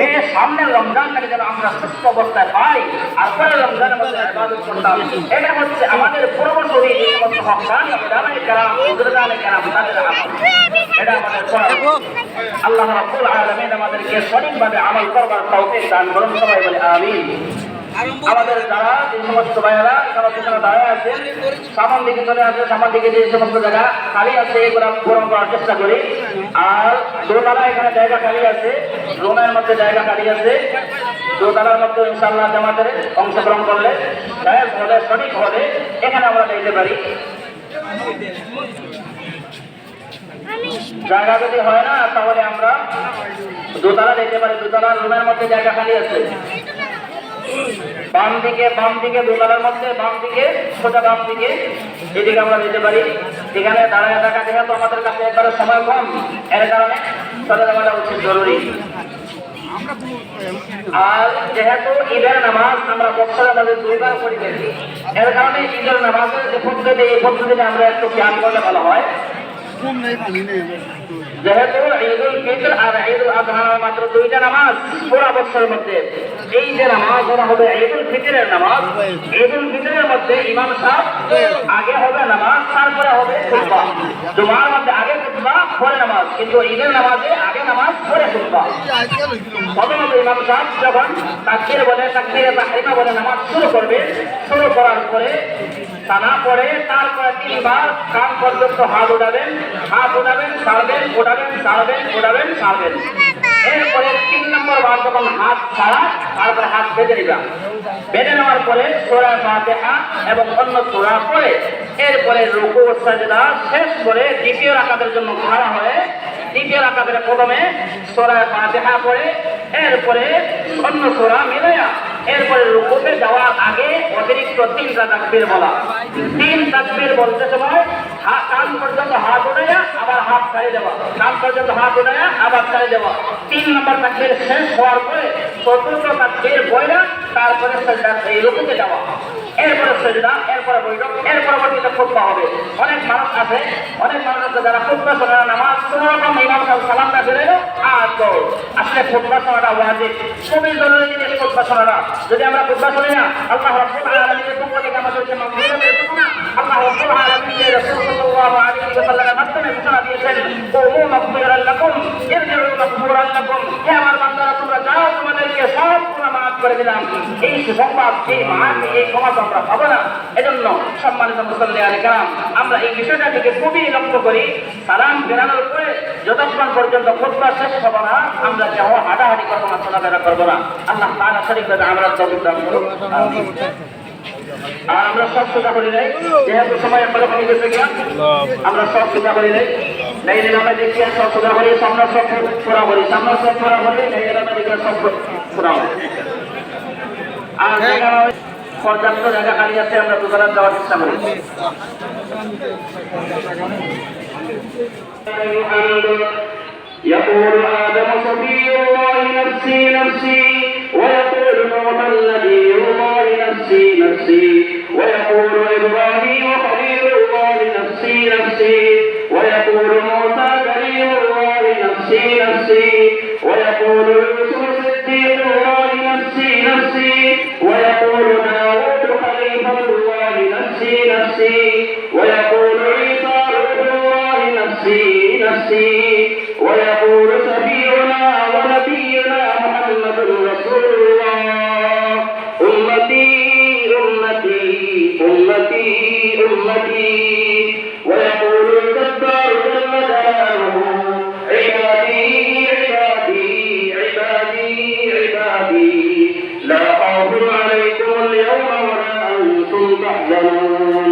এই সামনের রমজানটাকে যেন আমরা সুস্থ অবস্থায় পাই আর পরে রমজানের মধ্যে ইবাদত করতাম। এটা হচ্ছে আমাদের পূর্বসূরি এই সমস্ত হকদান ওলামায়ে কেরাম বুজুর্গানে কেরাম তাদের আমল। এটা আমাদের করা। আল্লাহ রাব্বুল আলামিন আমাদেরকে সঠিকভাবে আমল করবার তৌফিক দান করুন। সবাই বলে আমিন। আমাদের যারা যে সমস্ত ভাইয়েরা যারা পিছনে দাঁড়িয়ে আছেন সামন দিকে চলে আসে, সামন দিকে যে সমস্ত জায়গা খালি আছে এগুলো পূরণ করার চেষ্টা করি। আর দোতলা এখানে জায়গা খালি আছে, রুমের মধ্যে জায়গা খালি আছে, দোতলার মধ্যে ইনশাআল্লাহ জামাতের অংশগ্রহণ করলে জায়েজ হলে সঠিক হলে এখানে আমরা যেতে পারি। জায়গা যদি হয় না তাহলে আমরা দোতলা যেতে পারি, দোতলার রুমের মধ্যে জায়গা খালি আছে। বাম দিকে দোতলার মধ্যে বাম দিকে সোজা বাম দিকে এদিকে আমরা যেতে পারি। এখানে দাঁড়ায় থাকা যেহেতু আমাদের কাছে একবারে সময় কম, এর কারণে চলে যাওয়াটা উচিত জরুরি। আর যেহেতু ঈদের নামাজ আমরা বছরে আমাদের 2 বার পড়ি থাকি, এর কারণে ঈদের নামাজের যে পদ্ধতি এই পদ্ধতিতে আমরা একটু খেয়াল করলে ভালো হয়। যেহেতু ঈদুল ফিতর আর ঈদুল আযহা মাত্র 2টা নামাজ পুরো বছরের মধ্যে, এই যে নামাজ ওরা হবে ঈদুল ফিতরের নামাজ। ঈদুল ফিতরের মধ্যে ইমাম সাহেব আগে হবে নামাজ, তারপরে হবে খুতবা। জুমার মধ্যে আগে খুতবা পরে নামাজ, কিন্তু ঈদের নামাজে আগে নামাজ পরে খুতবা। প্রথমত ইমাম সাহেব যখন তাকবীর বলে তাকবীরে তাহরিমা বলে নামাজ শুরু করবে, শুরু করার পরে সানা পড়ে তারপরে 3 বার কান পর্যন্ত হাত উঠাবেন, ছাড়বেন, ছাড়বেন। এরপরে 3 নম্বর বার যখন হাত ছাড়া তারপরে হাত বেঁধে নিবা। বেঁধে নেওয়ার পরে সূরা ফাতিহা এবং অন্য সূরা পড়ে এরপরে রুকু ও সাজদা শেষ করে দ্বিতীয় রাকাতের জন্য খাড়া হয়ে দ্বিতীয় রাকাতের প্রথমে সূরা ফাতিহা পড়ে এরপরে অন্য সূরা মিলায়া এরপরে রুকুতে যাওয়ার আগে অতিরিক্ত 3টা তাকবীর বলা। 3 তাকবীর বলতে সময় কান পর্যন্ত হাত উঠাইয়া আবার হাত ছাড়িয়ে দেওয়া, কান পর্যন্ত হাত উঠাইয়া আবার ছাড়িয়ে দেওয়া। 3 নম্বর তাকবীর শেষ হওয়ার পরে 4র্থ তাকবীর বইলা তারপরে সাজদা এই রুকুতে যাওয়া, এরপরে সাজদা, এরপরে বৈঠক, এর পরবর্তীতে খুতবা হবে। অনেক মানুষ আছে যারা খুতবা শোনা নামাজ কোনোরকম ইমাম সাহেব সালামটা ফেলে আর দৌড়। আসলে খুতবা শোনাটা ওয়াজিব, খুবই জরুরি জিনিস খুতবা শোনাটা। যদি আমরা খুতবা শুনি না আল্লাহ রাব্বুল আলামিনের পক্ষ থেকে আমাদেরকে মাগফিরাত পেতে না। আল্লাহ রাব্বুল আলামিন রাসূল সাল্লাল্লাহু আলাইহি ওয়াসাল্লামের মাধ্যমে ঘোষণা দিয়েছেন কুমু মাগফিরান লাকুম ইরজিউ মাগফুরান লাকুম, হে আমার বান্দারা তোমরা যাও তোমাদেরকে সব গুনাহ মাফ করে দিলাম। এই সুসংবাদ এই মাফ এই ক্ষমা আমরা পাবো না। এজন্য সম্মানিত মুসল্লিয়ানে কেরাম আমরা এই বিষয়টা থেকে খুবই লক্ষ্য করি। সালাম ফেরানোর পরে যতক্ষণ পর্যন্ত খুতবা শেষ হবে না আমরা কেউ হাঁটাহাঁটি করবো না, চলাফেরা করবো না। আল্লাহ তাআলা শরীফভাবে আমরা তৌফিক দান করুন। আর আমরা সব সোজা করি নাই, যেহেতু সময় আমরা কমে গেছে গিয়া আমরা সব সোজা করি নাই। নাই আমরা দেখি সব সোজা করি, সামনে সব সোজা করি, সামনে সব সোজা করি, নাই আমরা দেখি সব সোজা করি। আর পর্যাপ্ত জায়গা খালি আছে, আমরা দোতলায় যাওয়ার চেষ্টা করি। يقول آدم صفي الله نفسي نفسي ويقول نوح الذي الله نفسي نفسي ويقول إبراهيم خليل الله نفسي نفسي ويقول موسى كريم الله نفسي نفسي ويقول يوسف صديق الله نفسي نفسي ويقول داود خليفة الله نفسي نفسي ويقول عيسى روح الله نفسي نفسي ويقول سفيرنا ونبينا محمد رسول الله أمتي أمتي أمتي أمتي ويقول الجبار جل جلاله عبادي عبادي عبادي عبادي لا خوف عليكم اليوم ولا أنتم تحزنون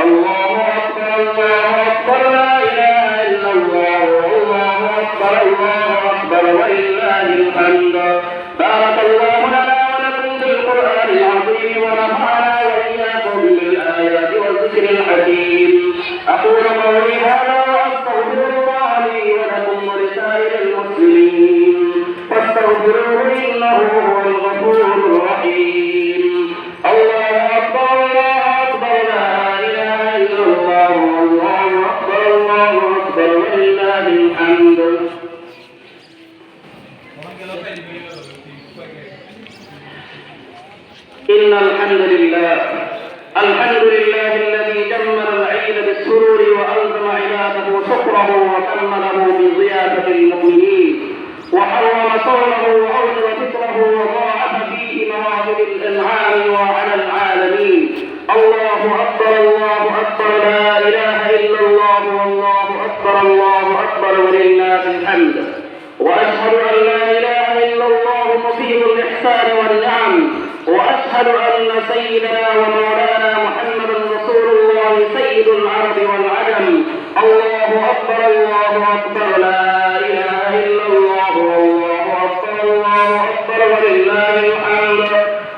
الله أكبر الله أكبر لا إله إلا الله الله أكبر ولله الحمد بارك الله لنا ولكم بالقرآن العظيم ونفعنا وإياكم بالآيات والذكر الحكيم أقول قولي هذا وأستغفر الله لي ولكم ولسائر المسلمين فاستغفروه إنه هو الغفور الرحيم الله أكبر الله أكبر لا إله إلا الله الله أكبر ولله الحمد إن الحمد لله الذي جمل العيد بالسرور وألزم عباده شكره وكمله بضيافة المؤمنين وحرم صومه وأوجب فطره وضاعف فيه مواهب الإنعام وعلى العالمين. الله أكبر الله أكبر لا إله إلا الله والله أكبر الله أكبر ولله الحمد. وأشهد أن لا إله إلا الله مفيد الإحسان والنعم. وأشهد أن سيدنا ومولانا محمدا رسول الله سيد العرب والعجم. الله أكبر الله أكبر لا إله إلا الله والله أكبر الله أكبر ولله الحمد.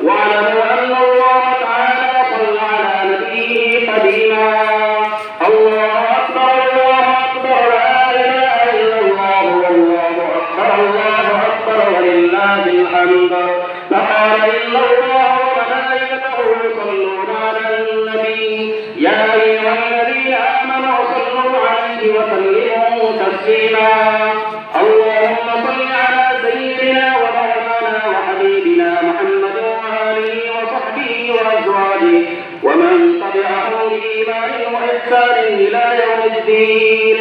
واعلموا أن الله تعالى صلى على نبيه قديما. الله أكبر لا إله إلا الله والله أكبر الله أكبر ولله الحمد. فقال إن الله وملائكته يصلون على النبي يا أيها الذين آمنوا صلوا عليه وسلموا تسليما. اللهم صل على سيدنا ومولانا وحبيبنا محمد وآله وصحبه وأزواجه ومن تبعهم بإيمان وإحسان إلى يوم الدين.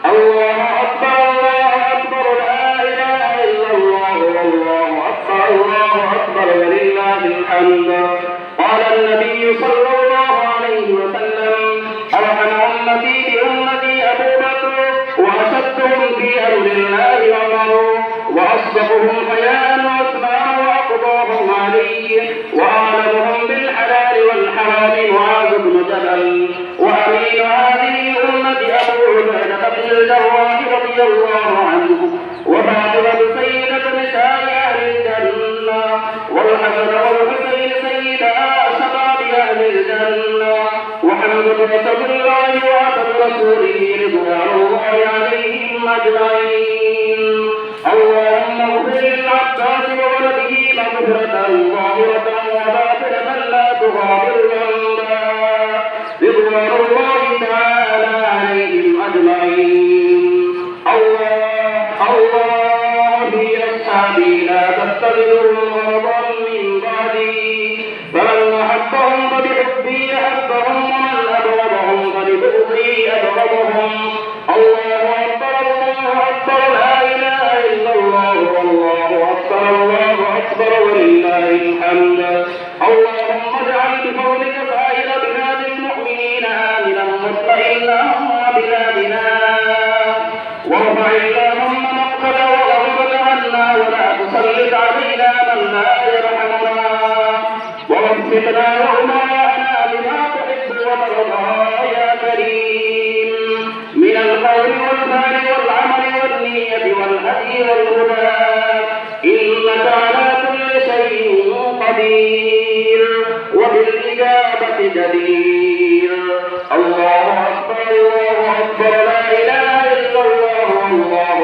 الله أكبر لا إله إلا الله والله أكبر الله أكبر ولله الحمد. قال النبي صلى الله عليه وسلم أرحم أمتي بأمتي أبو بكر وأشدهم في أمر الله عمر وأصدقهم حياء عثمان وأقضاهم علي وأعلمهم بالحلال والحرام معاذ بن جبل وأمين هذه الأمة أبو عبيدة بن الجراح رضي الله عنه وفاطمة سيدة نساء أهل الجنة والحسن والحسين سيدا شباب أهل الجنة وحمد رسول الله وعبد رسوله رضوان الله عليهم أجمعين. اللهم اغفر للعباس وولده مغفرة ظاهرة وباطنة لا تغادر ذنبا رضوان الله تعالى عليهم أجمعين. الله بأصحابي لا تتخذوا غرضا من بعدي فمن أحبهم فبحبي أحبهم ومن أبغضهم فببغضي أبغضهم. الله أكبر لا إله إلا الله والله أكبر ولله الحمد. اللهم اجعل بفضلك سائر بلاد المؤمنين آمنا مطمئنا وبلادنا وارفع اللهم مقتل وغضب عنا ولا تسلط علينا من لا يرحمنا ووفقنا وأمراءنا بما تحب وترضى يا كريم من القول والفعل والعمل والنية والهدي والهدى إنك على كل شيء قدير وبالإجابة جدير. الله أكبر لا إله إلا الله والله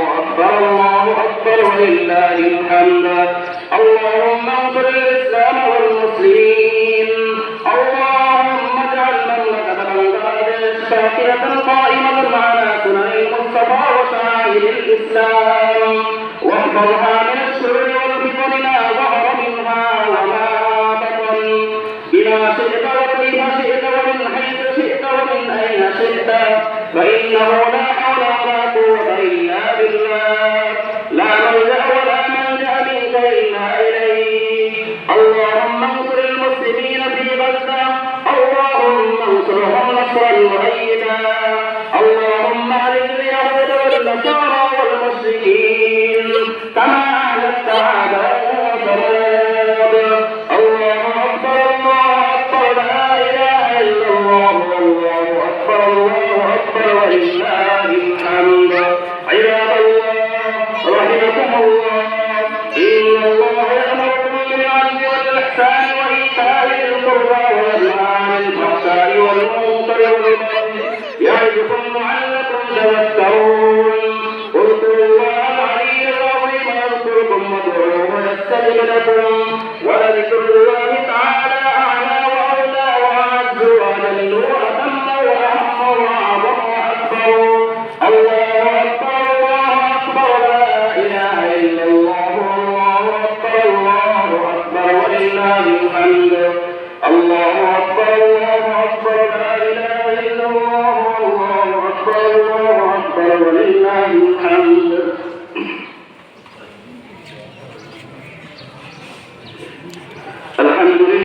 أكبر ولله الحمد. اللهم انصر الإسلام والمسلمين. اللهم اجعل مملكة بنغلاديش شاكرة قائمة على سنن المصطفى وشعائر الإسلام واحفظها من الشرور والفتن ما ظهر منها وما بطن بما شئت وكيف شئت ومن حيث شئت ومن أين شئت فإنه لا حول ولا قوة إلا بالله لا ملجأ ولا ملجأ منك إلا إليك. اللهم انصر المسلمين في غزة. اللهم انصرهم نصرا مؤيدا. اللهم أهلك اليهود والنصارى والمشركين كما أهلكت عادا وثمود. الله أكبر لا إله إلا الله والله أكبر ولله الحمد. عباد الله رحمكم الله إن الله يأمركم بالعدل والإحسان وإيتاء ذي القربى وينهى عن الفحشاء والمنكر والبغي يعظكم لعلكم تذكرون. اذكروا الله العلي العظيم يذكركم وادعوه يستجب لكم ولذكر الله تعالى أعلى وأولى وأعز وأجل وأتم وأهم وأعظم وأكبر. الله أكبر لا إله إلا الله الله